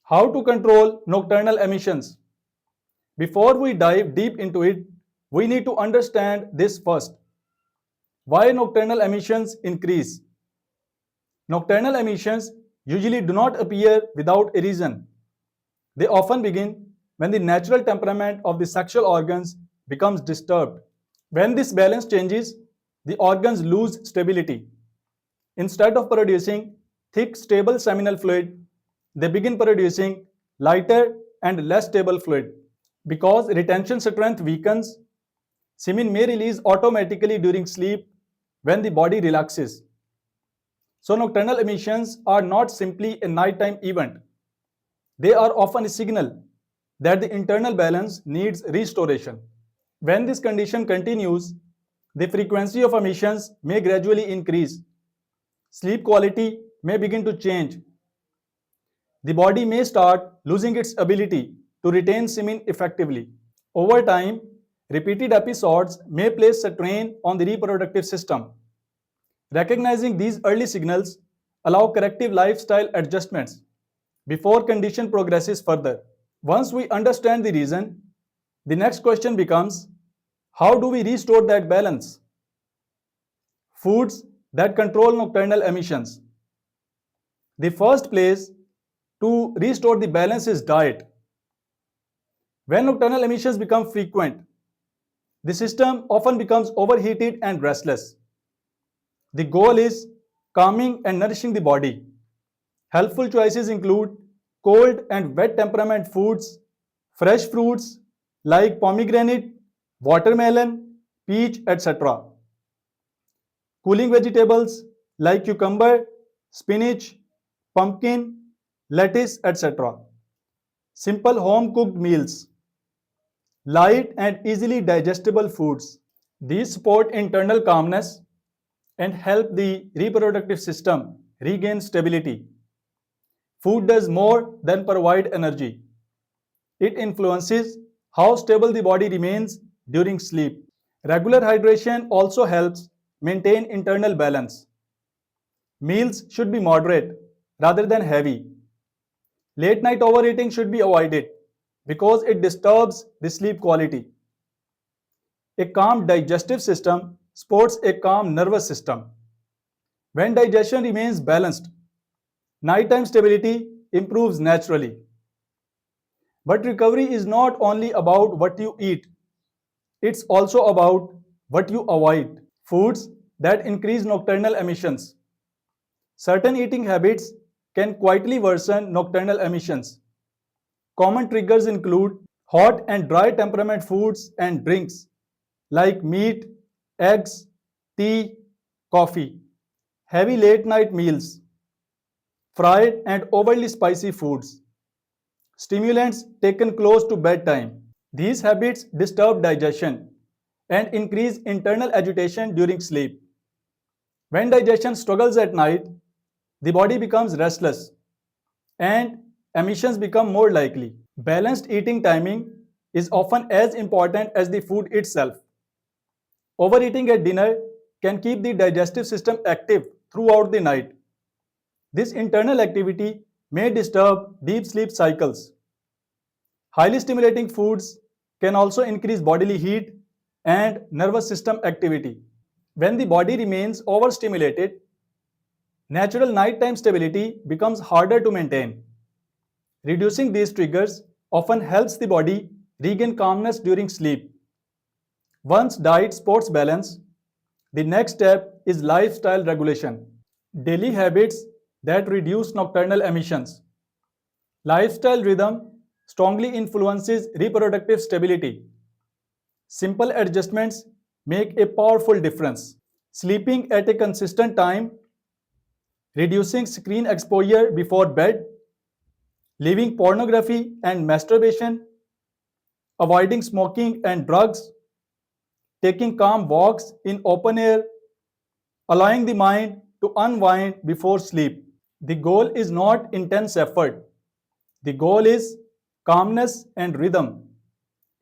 How to control nocturnal emissions? Before we dive deep into it, we need to understand this first. Why nocturnal emissions increase? Nocturnal emissions usually do not appear without a reason. They often begin when the natural temperament of the sexual organs becomes disturbed. When this balance changes, the organs lose stability. Instead of producing thick, stable seminal fluid, they begin producing lighter and less stable fluid. Because retention strength weakens, semen may release automatically during sleep when the body relaxes. So, nocturnal emissions are not simply a nighttime event, they are often a signal that the internal balance needs restoration. When this condition continues, the frequency of emissions may gradually increase. Sleep quality may begin to change. The body may start losing its ability to retain semen effectively. Over time, repeated episodes may place a strain on the reproductive system. Recognizing these early signals allow corrective lifestyle adjustments before condition progresses further. Once we understand the reason, the next question becomes, how do we restore that balance? Foods that control nocturnal emissions. The first place to restore the balance is diet. When nocturnal emissions become frequent, the system often becomes overheated and restless. The goal is calming and nourishing the body. Helpful choices include cold and wet temperament foods, fresh fruits like pomegranate, watermelon, peach, etc. Cooling vegetables like cucumber, spinach, pumpkin, lettuce, etc. Simple home cooked meals, light and easily digestible foods. These support internal calmness and help the reproductive system regain stability. Food does more than provide energy. It influences how stable the body remains during sleep. Regular hydration also helps maintain internal balance. Meals should be moderate rather than heavy. Late night overeating should be avoided because it disturbs the sleep quality. A calm digestive system supports a calm nervous system. When digestion remains balanced, nighttime stability improves naturally. But recovery is not only about what you eat, it's also about what you avoid. Foods that increase nocturnal emissions. Certain eating habits can quietly worsen nocturnal emissions. Common triggers include hot and dry temperament foods and drinks like meat, eggs, tea, coffee, heavy late night meals, fried and overly spicy foods, stimulants taken close to bedtime. These habits disturb digestion and increase internal agitation during sleep. When digestion struggles at night, the body becomes restless and emissions become more likely. Balanced eating timing is often as important as the food itself. Overeating at dinner can keep the digestive system active throughout the night. This internal activity may disturb deep sleep cycles. Highly stimulating foods can also increase bodily heat and nervous system activity. When the body remains overstimulated, natural nighttime stability becomes harder to maintain. Reducing these triggers often helps the body regain calmness during sleep. Once diet supports balance, the next step is lifestyle regulation. Daily habits that reduce nocturnal emissions. Lifestyle rhythm strongly influences reproductive stability. Simple adjustments make a powerful difference. Sleeping at a consistent time, reducing screen exposure before bed, leaving pornography and masturbation, avoiding smoking and drugs, taking calm walks in open air, allowing the mind to unwind before sleep. The goal is not intense effort. The goal is calmness and rhythm.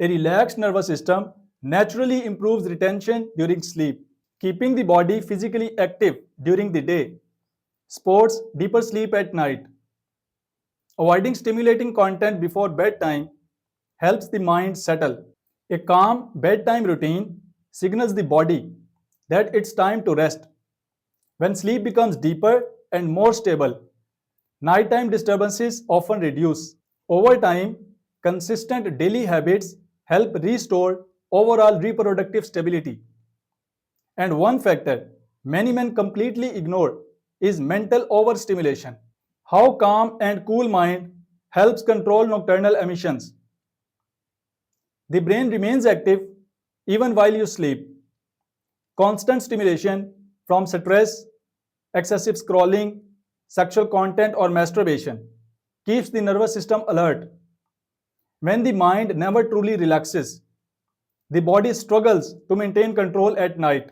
A relaxed nervous system naturally improves retention during sleep. Keeping the body physically active during the day supports deeper sleep at night. Avoiding stimulating content before bedtime helps the mind settle. A calm bedtime routine signals the body that it's time to rest. When sleep becomes deeper and more stable, nighttime disturbances often reduce. Over time, consistent daily habits help restore overall reproductive stability. And one factor many men completely ignore is mental overstimulation. How calm and cool mind helps control nocturnal emissions. The brain remains active even while you sleep. Constant stimulation from stress, excessive scrolling, sexual content, or masturbation keeps the nervous system alert. When the mind never truly relaxes, the body struggles to maintain control at night.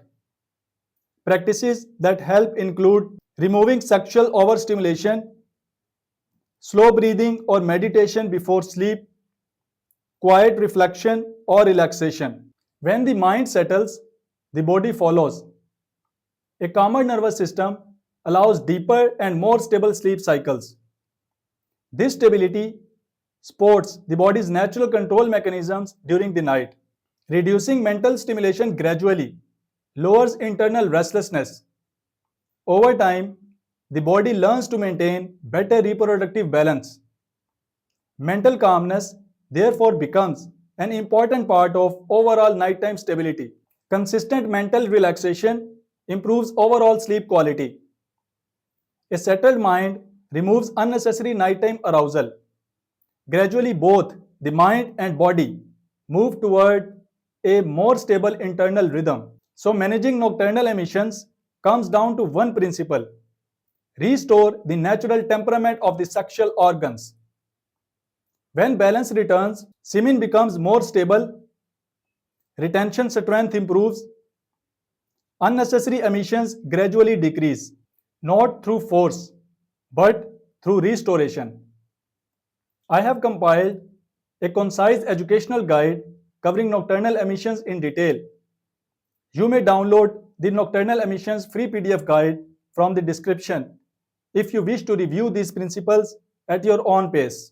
Practices that help include removing sexual overstimulation, slow breathing or meditation before sleep, quiet reflection or relaxation. When the mind settles, the body follows. A calmer nervous system allows deeper and more stable sleep cycles. This stability supports the body's natural control mechanisms during the night. Reducing mental stimulation gradually lowers internal restlessness. Over time, the body learns to maintain better reproductive balance. Mental calmness therefore becomes an important part of overall nighttime stability. Consistent mental relaxation improves overall sleep quality. A settled mind removes unnecessary nighttime arousal. Gradually, both the mind and body move toward a more stable internal rhythm. So, managing nocturnal emissions comes down to one principle: restore the natural temperament of the sexual organs. When balance returns, semen becomes more stable, retention strength improves, unnecessary emissions gradually decrease, not through force, but through restoration. I have compiled a concise educational guide covering nocturnal emissions in detail. You may download the Nocturnal Emissions free PDF guide from the description if you wish to review these principles at your own pace.